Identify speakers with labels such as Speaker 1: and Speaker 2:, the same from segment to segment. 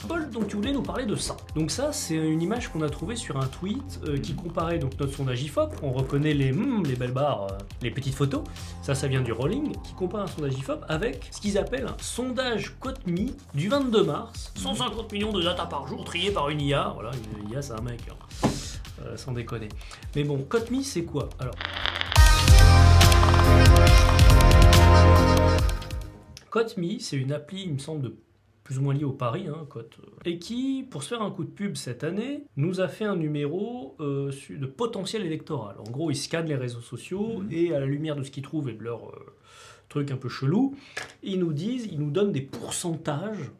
Speaker 1: Paul, donc tu voulais nous parler de ça. Donc ça, c'est une image qu'on a trouvée sur un tweet qui comparait donc notre sondage IFOP. On reconnaît les belles barres, les petites photos. Ça vient du Rolling, qui compare un sondage IFOP avec ce qu'ils appellent un sondage Cotme du 22 mars. 150 millions de data par jour triés par une IA. Voilà, une IA, c'est un mec, hein. Sans déconner. Mais bon, Cotme, c'est quoi alors? Cotme, c'est une appli, il me semble, de plus ou moins lié au pari, hein, et qui, pour se faire un coup de pub cette année, nous a fait un numéro de potentiel électoral. En gros, ils scannent les réseaux sociaux et à la lumière de ce qu'ils trouvent et de leur truc un peu chelou, ils nous donnent des pourcentages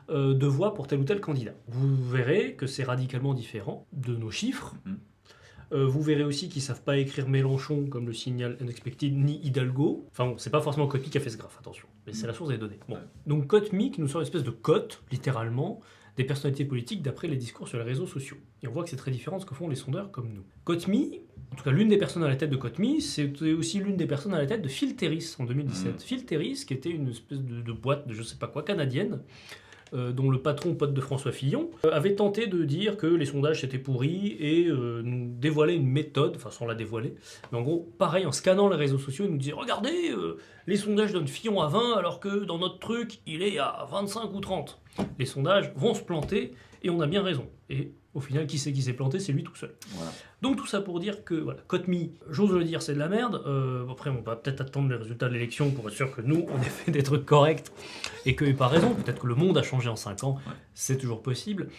Speaker 1: de voix pour tel ou tel candidat. Vous verrez que c'est radicalement différent de nos chiffres. Vous verrez aussi qu'ils savent pas écrire Mélenchon comme le signal Unexpected ni Hidalgo. Enfin bon, c'est pas forcément Cotme qui a fait ce graphe, attention, mais c'est la source des données. Bon. Donc Cotme qui nous sort une espèce de cote, littéralement, des personnalités politiques d'après les discours sur les réseaux sociaux. Et on voit que c'est très différent de ce que font les sondeurs comme nous. Cotme, en tout cas l'une des personnes à la tête de Cotme, c'était aussi l'une des personnes à la tête de Filteris en 2017. Filteris qui était une espèce de boîte de je sais pas quoi canadienne, dont le patron, pote de François Fillon, avait tenté de dire que les sondages étaient pourris et nous dévoilait une méthode, enfin sans la dévoiler, mais en gros, pareil, en scannant les réseaux sociaux, il nous disait « Regardez, les sondages donnent Fillon à 20 alors que dans notre truc, il est à 25 ou 30. Les sondages vont se planter et on a bien raison. » Et au final, qui c'est qui s'est planté? C'est lui tout seul. Voilà. Donc tout ça pour dire que voilà, Cotme, j'ose le dire, c'est de la merde. Après, on va peut-être attendre les résultats de l'élection pour être sûr que nous, on ait fait des trucs corrects et qu'il n'y ait pas raison. Peut-être que le monde a changé en 5 ans, c'est toujours possible.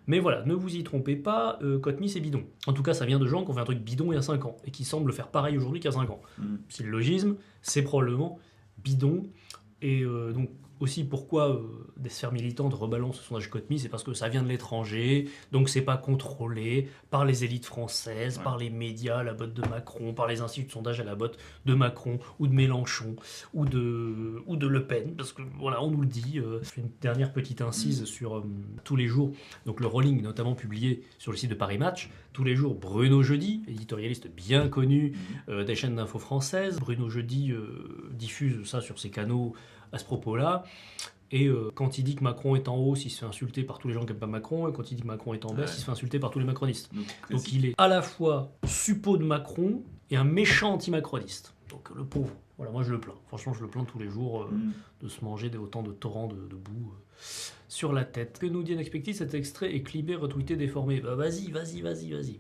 Speaker 1: Mais voilà, ne vous y trompez pas, Cotme, c'est bidon. En tout cas, ça vient de gens qui ont fait un truc bidon il y a 5 ans et qui semblent faire pareil aujourd'hui qu'il y a 5 ans. Si le logisme, c'est probablement bidon. Et donc, aussi pourquoi des sphères militantes rebalancent ce sondage Cotme, c'est parce que ça vient de l'étranger, donc c'est pas contrôlé par les élites françaises, par les médias à la botte de Macron, par les instituts de sondage à la botte de Macron, ou de Mélenchon, ou de Le Pen, parce que voilà, on nous le dit. Je fais une dernière petite incise sur tous les jours, donc le Rolling notamment publié sur le site de Paris Match, tous les jours Bruno Jeudi, éditorialiste bien connu des chaînes d'infos françaises. Bruno Jeudi diffuse ça sur ses canaux à ce propos-là, et quand il dit que Macron est en hausse, il se fait insulter par tous les gens qui n'aiment pas Macron, et quand il dit que Macron est en baisse, il se fait insulter par tous les macronistes. Donc il est à la fois suppôt de Macron et un méchant anti-macroniste. Donc le pauvre, voilà, moi je le plains. Franchement, je le plains tous les jours de se manger autant de torrents de boue sur la tête. Que nous dit Unexpected, cet extrait est clippé, retweeté, déformé. Bah vas-y.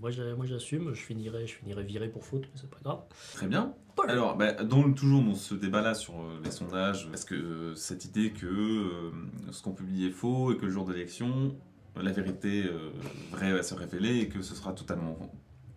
Speaker 1: Moi j'assume, je finirai viré pour faute, mais c'est pas grave.
Speaker 2: Très bien. Paul. Alors, toujours dans ce débat-là sur les sondages, est-ce que cette idée que ce qu'on publie est faux et que le jour d'élection, la vérité vraie va se révéler et que ce sera totalement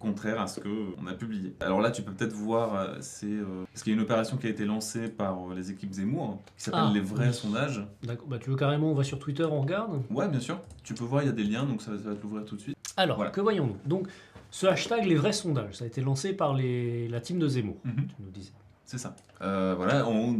Speaker 2: contraire à ce qu'on a publié. Alors là, tu peux peut-être voir, parce qu'il y a une opération qui a été lancée par les équipes Zemmour, qui s'appelle les vrais sondages.
Speaker 1: D'accord, tu veux carrément, on va sur Twitter, on regarde?
Speaker 2: Ouais, bien sûr. Tu peux voir, il y a des liens, donc ça va te l'ouvrir tout de suite.
Speaker 1: Alors, voilà. Que voyons-nous? Donc, ce hashtag les vrais sondages, ça a été lancé par la team de Zemmour, tu nous disais.
Speaker 2: C'est ça. En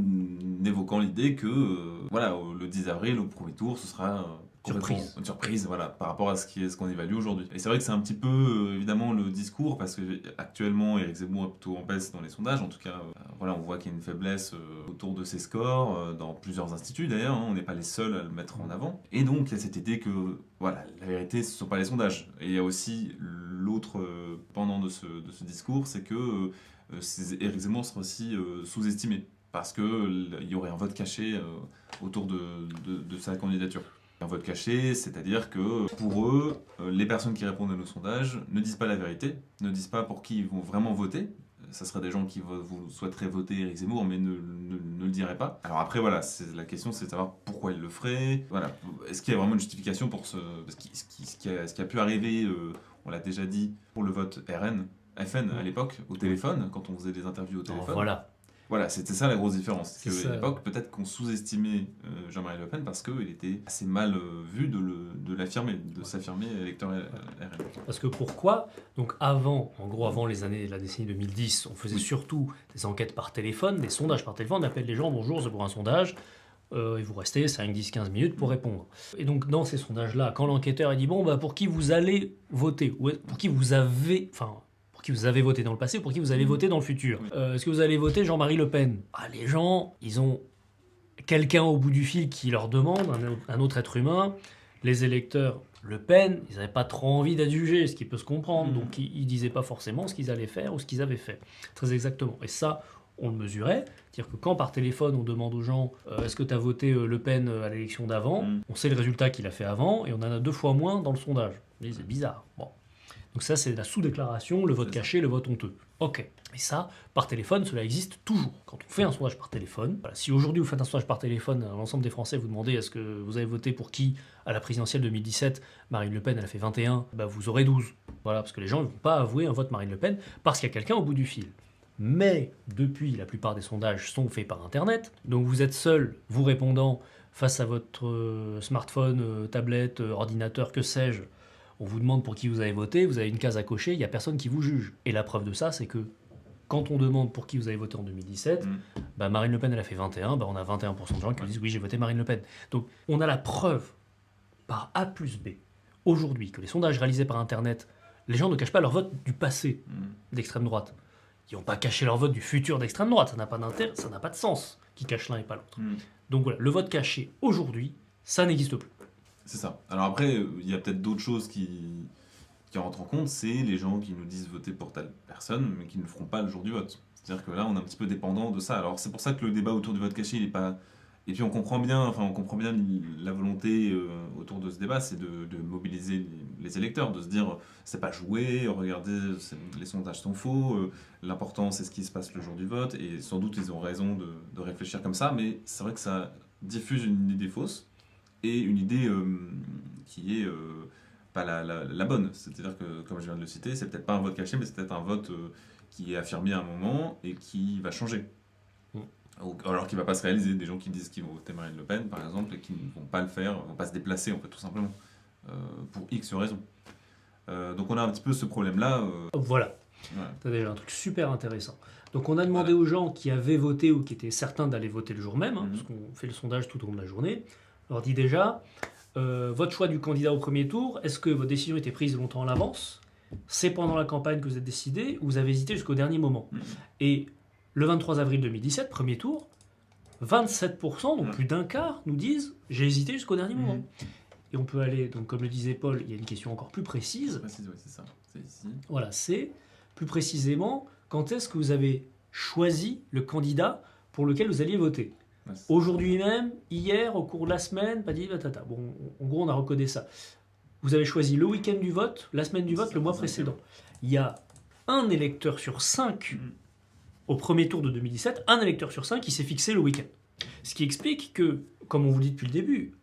Speaker 2: évoquant l'idée que le 10 avril, au premier tour, ce sera une surprise par rapport à ce qu'on évalue aujourd'hui. Et c'est vrai que c'est un petit peu, évidemment, le discours, parce que actuellement, Éric Zemmour est plutôt en baisse dans les sondages. En tout cas, on voit qu'il y a une faiblesse autour de ses scores, dans plusieurs instituts d'ailleurs. On n'est pas les seuls à le mettre en avant. Et donc, il y a cette idée que, la vérité, ce ne sont pas les sondages. Et il y a aussi l'autre pendant de ce discours, c'est que Éric Zemmour sera aussi sous-estimé, parce qu'il y aurait un vote caché autour de sa candidature. Un vote caché, c'est-à-dire que pour eux, les personnes qui répondent à nos sondages ne disent pas la vérité, ne disent pas pour qui ils vont vraiment voter. Ça serait des gens qui vous souhaiteraient voter Éric Zemmour, mais ne le diraient pas. Alors après, la question, c'est de savoir pourquoi ils le feraient. Voilà. Est-ce qu'il y a vraiment une justification pour ce qui a pu arriver, on l'a déjà dit, pour le vote FN à l'époque, au téléphone, quand on faisait des interviews au téléphone. Voilà, c'était ça la grosse différence. C'est qu'à l'époque, peut-être qu'on sous-estimait Jean-Marie Le Pen parce qu'il était assez mal vu de l'affirmer, de s'affirmer électeur RN.
Speaker 1: Parce que pourquoi? Donc avant la décennie 2010, on faisait surtout des enquêtes par téléphone, des sondages par téléphone, on appelle les gens, bonjour, c'est pour un sondage, et vous restez 5, 10, 15 minutes pour répondre. Et donc dans ces sondages-là, quand l'enquêteur a dit, pour qui vous allez voter, ou pour qui vous avez voté dans le passé ou pour qui vous allez voter dans le futur. Est-ce que vous allez voter Jean-Marie Le Pen? Les gens, ils ont quelqu'un au bout du fil qui leur demande, un autre être humain, Les électeurs Le Pen, ils n'avaient pas trop envie d'adjuger, ce qui peut se comprendre, donc ils disaient pas forcément ce qu'ils allaient faire ou ce qu'ils avaient fait. Très exactement. Et ça, on le mesurait. C'est-à-dire que quand par téléphone on demande aux gens est-ce que tu as voté Le Pen à l'élection d'avant, on sait le résultat qu'il a fait avant et on en a 2 fois moins dans le sondage. Mais c'est bizarre. Bon. Donc ça, c'est la sous-déclaration, le vote caché, le vote honteux. Ok. Et ça, par téléphone, cela existe toujours. Quand on fait un sondage par téléphone, voilà, si aujourd'hui vous faites un sondage par téléphone à l'ensemble des Français, vous demandez est-ce que vous avez voté pour qui à la présidentielle 2017, Marine Le Pen, elle a fait 21, bah vous aurez 12. Voilà, parce que les gens ne vont pas avouer un vote Marine Le Pen parce qu'il y a quelqu'un au bout du fil. Mais depuis, la plupart des sondages sont faits par Internet. Donc vous êtes seul, vous répondant, face à votre smartphone, tablette, ordinateur, que sais-je. On vous demande pour qui vous avez voté, vous avez une case à cocher, il n'y a personne qui vous juge. Et la preuve de ça, c'est que quand on demande pour qui vous avez voté en 2017, bah Marine Le Pen elle a fait 21, bah on a 21% de gens qui disent oui j'ai voté Marine Le Pen. Donc on a la preuve par A plus B aujourd'hui que les sondages réalisés par Internet, les gens ne cachent pas leur vote du passé d'extrême droite. Ils n'ont pas caché leur vote du futur d'extrême droite, ça n'a pas d'intérêt, ça n'a pas de sens qu'ils cachent l'un et pas l'autre. Donc voilà, le vote caché aujourd'hui, ça n'existe plus.
Speaker 2: C'est ça. Alors après, il y a peut-être d'autres choses qui rentrent en compte, c'est les gens qui nous disent voter pour telle personne, mais qui ne le feront pas le jour du vote. C'est-à-dire que là, on est un petit peu dépendant de ça. Alors c'est pour ça que le débat autour du vote caché, il est pas... Et puis on comprend bien la volonté autour de ce débat, c'est de mobiliser les électeurs, de se dire, c'est pas joué, regardez, les sondages sont faux, l'important c'est ce qui se passe le jour du vote, et sans doute ils ont raison de réfléchir comme ça, mais c'est vrai que ça diffuse une idée fausse, et une idée qui est pas la bonne. C'est-à-dire que, comme je viens de le citer, c'est peut-être pas un vote caché, mais c'est peut-être un vote qui est affirmé à un moment et qui va changer. Alors qu'il ne va pas se réaliser. Des gens qui disent qu'ils vont voter Marine Le Pen, par exemple, et qui ne vont pas le faire, ne vont pas se déplacer, en fait, tout simplement, pour X raisons. Donc on a un petit peu ce problème-là.
Speaker 1: Voilà. C'est déjà un truc super intéressant. Donc on a demandé aux gens qui avaient voté ou qui étaient certains d'aller voter le jour même, parce qu'on fait le sondage tout au long de la journée. On leur dit déjà, votre choix du candidat au premier tour, est-ce que votre décision était prise longtemps à l'avance? C'est pendant la campagne que vous êtes décidé ou vous avez hésité jusqu'au dernier moment? Et le 23 avril 2017, premier tour, 27%, donc plus d'un quart, nous disent « j'ai hésité jusqu'au dernier moment ». Et on peut aller, donc comme le disait Paul, il y a une question encore plus précise.
Speaker 2: Oui, c'est ça, c'est ici.
Speaker 1: Voilà, c'est plus précisément quand est-ce que vous avez choisi le candidat pour lequel vous alliez voter. Aujourd'hui même, hier, au cours de la semaine, patata. Bon, en gros, on a recodé ça. Vous avez choisi le week-end du vote, la semaine du vote, le mois précédent. Il y a un électeur sur 5 au premier tour de 2017, un électeur sur 5 qui s'est fixé le week-end. Ce qui explique que, comme on vous dit depuis le début,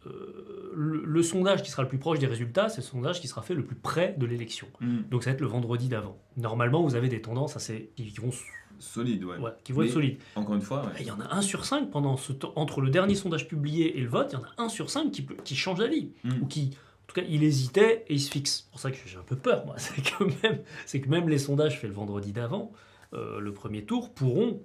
Speaker 1: le sondage qui sera le plus proche des résultats, c'est le sondage qui sera fait le plus près de l'élection. Donc ça va être le vendredi d'avant. Normalement, vous avez des tendances assez qui vont
Speaker 2: solides,
Speaker 1: qui vont être solides.
Speaker 2: Encore une fois,
Speaker 1: il y en a 1 sur 5 pendant entre le dernier sondage publié et le vote, il y en a 1 sur 5 qui change d'avis ou qui, en tout cas, il hésitait et il se fixe. C'est pour ça que j'ai un peu peur, moi. C'est que même les sondages faits le vendredi d'avant, le premier tour, pourront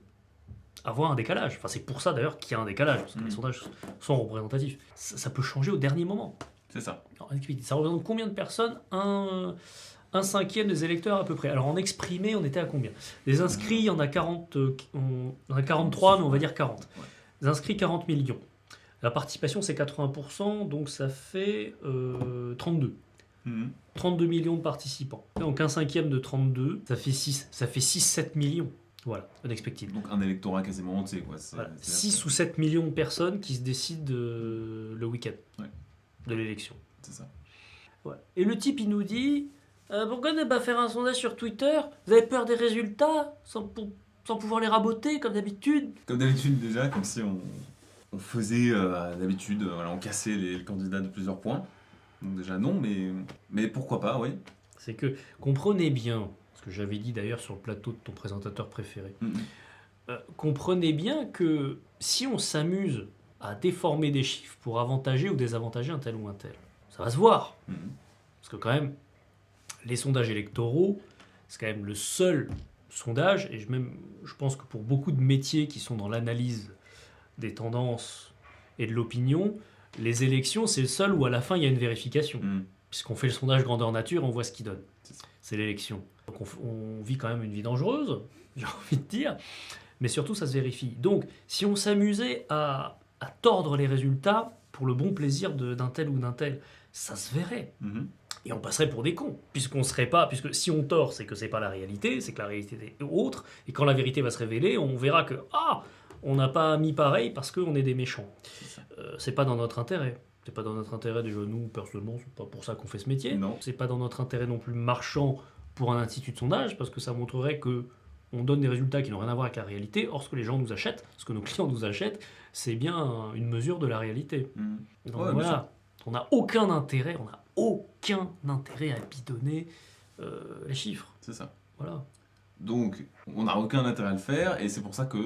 Speaker 1: avoir un décalage. Enfin, c'est pour ça d'ailleurs qu'il y a un décalage, parce que les sondages sont représentatifs. Ça peut changer au dernier moment.
Speaker 2: C'est ça.
Speaker 1: Alors, ça représente combien de personnes? Un cinquième des électeurs à peu près. Alors en exprimé, on était à combien? Les inscrits, il y en a 40, on a 43, mais on va dire 40. Les inscrits, 40 millions. La participation, c'est 80%, donc ça fait 32. 32 millions de participants. Donc un cinquième de 32, ça fait 6-7 millions. Voilà, unexpected.
Speaker 2: Donc un électorat quasiment entier, quoi.
Speaker 1: Voilà. 6 ou 7 millions de personnes qui se décident le week-end de l'élection.
Speaker 2: C'est ça.
Speaker 1: Ouais. Et le type, il nous dit... pourquoi ne pas faire un sondage sur Twitter? Vous avez peur des résultats sans pouvoir les raboter comme d'habitude?
Speaker 2: Comme d'habitude déjà, comme si on faisait d'habitude, on cassait les candidats de plusieurs points. Donc déjà non, mais pourquoi pas, oui.
Speaker 1: C'est que, comprenez bien, ce que j'avais dit d'ailleurs sur le plateau de ton présentateur préféré, comprenez bien que si on s'amuse à déformer des chiffres pour avantager ou désavantager un tel ou un tel, ça va se voir. Parce que quand même, les sondages électoraux, c'est quand même le seul sondage, et je pense que pour beaucoup de métiers qui sont dans l'analyse des tendances et de l'opinion, les élections, c'est le seul où à la fin il y a une vérification. Puisqu'on fait le sondage grandeur nature, on voit ce qu'il donne. C'est l'élection. Donc on vit quand même une vie dangereuse, j'ai envie de dire, mais surtout ça se vérifie. Donc si on s'amusait à tordre les résultats pour le bon plaisir d'un tel ou d'un tel, ça se verrait.
Speaker 2: Mhm.
Speaker 1: Et on passerait pour des cons, puisqu'on serait pas, puisque si on tord, c'est que c'est pas la réalité, c'est que la réalité est autre, et quand la vérité va se révéler, on verra que on n'a pas mis pareil parce qu'on est des méchants. C'est pas dans notre intérêt. C'est pas dans notre intérêt déjà nous personnellement, c'est pas pour ça qu'on fait ce métier.
Speaker 2: Non.
Speaker 1: C'est pas dans notre intérêt non plus marchand pour un institut de sondage, parce que ça montrerait que on donne des résultats qui n'ont rien à voir avec la réalité. Or, ce que les gens nous achètent, ce que nos clients nous achètent, c'est bien une mesure de la réalité.
Speaker 2: Mhm.
Speaker 1: Donc
Speaker 2: Ouais,
Speaker 1: voilà, on n'a aucun intérêt à bidonner les chiffres.
Speaker 2: C'est ça.
Speaker 1: Voilà.
Speaker 2: Donc, on n'a aucun intérêt à le faire, et c'est pour ça que...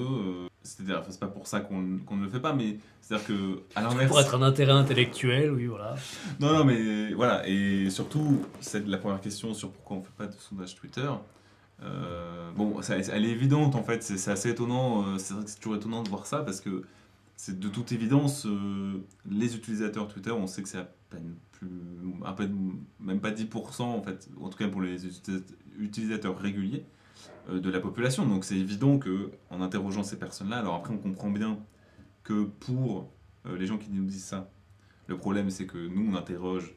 Speaker 2: c'est-à-dire, c'est pas pour ça qu'on ne le fait pas, mais c'est-à-dire que, à l'inverse...
Speaker 1: Pour être un intérêt intellectuel, oui, voilà.
Speaker 2: Non, mais voilà, et surtout, c'est la première question sur pourquoi on ne fait pas de sondage Twitter. Bon, elle est évidente en fait, c'est assez étonnant, c'est vrai que c'est toujours étonnant de voir ça, parce que c'est de toute évidence, les utilisateurs Twitter, on sait que c'est à peine même pas 10% en fait, en tout cas pour les utilisateurs réguliers de la population, donc c'est évident qu'en interrogeant ces personnes-là, alors après on comprend bien que pour les gens qui nous disent ça, le problème c'est que nous on interroge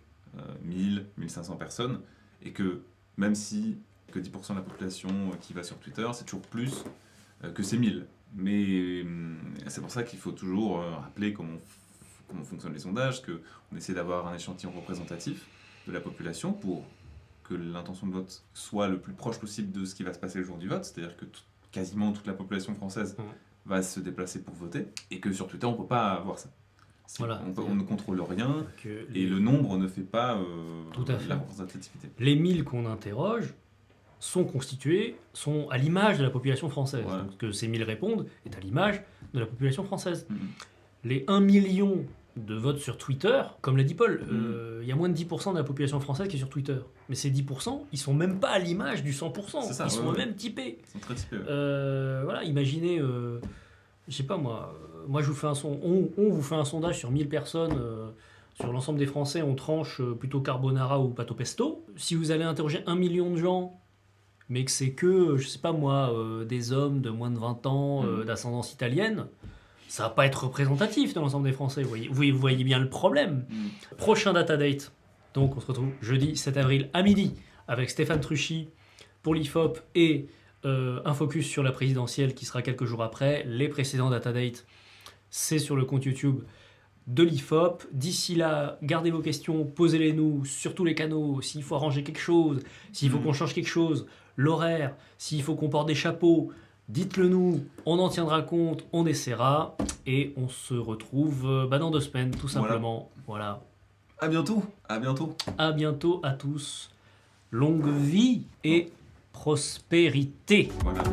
Speaker 2: 1000, 1500 personnes, et que même si que 10% de la population qui va sur Twitter, c'est toujours plus que ces 1000. Mais c'est pour ça qu'il faut toujours rappeler comment fonctionnent les sondages, qu'on essaie d'avoir un échantillon représentatif de la population pour que l'intention de vote soit le plus proche possible de ce qui va se passer le jour du vote, c'est-à-dire que quasiment toute la population française va se déplacer pour voter, et que sur Twitter on ne peut pas avoir ça.
Speaker 1: Voilà.
Speaker 2: On ne contrôle rien,
Speaker 1: Et
Speaker 2: le nombre ne fait pas
Speaker 1: Tout à fait.
Speaker 2: la représentativité.
Speaker 1: Les 1000 qu'on interroge sont à l'image de la population française.
Speaker 2: Ouais.
Speaker 1: Donc, que ces 1000 répondent est à l'image de la population française.
Speaker 2: Mhm.
Speaker 1: Les 1 million de votes sur Twitter, comme l'a dit Paul, il y a moins de 10% de la population française qui est sur Twitter. Mais ces 10%, ils sont même pas à l'image du 100%.
Speaker 2: C'est ça,
Speaker 1: ils sont eux-mêmes typés.
Speaker 2: Ils sont très typés.
Speaker 1: Voilà, imaginez, je sais pas moi je vous fais on vous fait un sondage sur 1000 personnes, sur l'ensemble des Français, on tranche plutôt carbonara ou pâte au pesto. Si vous allez interroger 1 million de gens, mais que c'est que, je sais pas moi, des hommes de moins de 20 ans, d'ascendance italienne, ça va pas être représentatif de l'ensemble des Français. Vous voyez bien le problème. Prochain data date, donc on se retrouve jeudi 7 avril à midi avec Stéphane Truchy pour l'IFOP et un focus sur la présidentielle qui sera quelques jours après. Les précédents data dates, c'est sur le compte YouTube de l'IFOP. D'ici là, gardez vos questions, posez-les nous sur tous les canaux. S'il faut arranger quelque chose, s'il faut qu'on change quelque chose, l'horaire, s'il faut qu'on porte des chapeaux, dites-le nous, on en tiendra compte, on essaiera, et on se retrouve dans 2 semaines, tout simplement. Voilà.
Speaker 2: À bientôt. À
Speaker 1: bientôt à tous. Longue vie et prospérité.
Speaker 2: Voilà.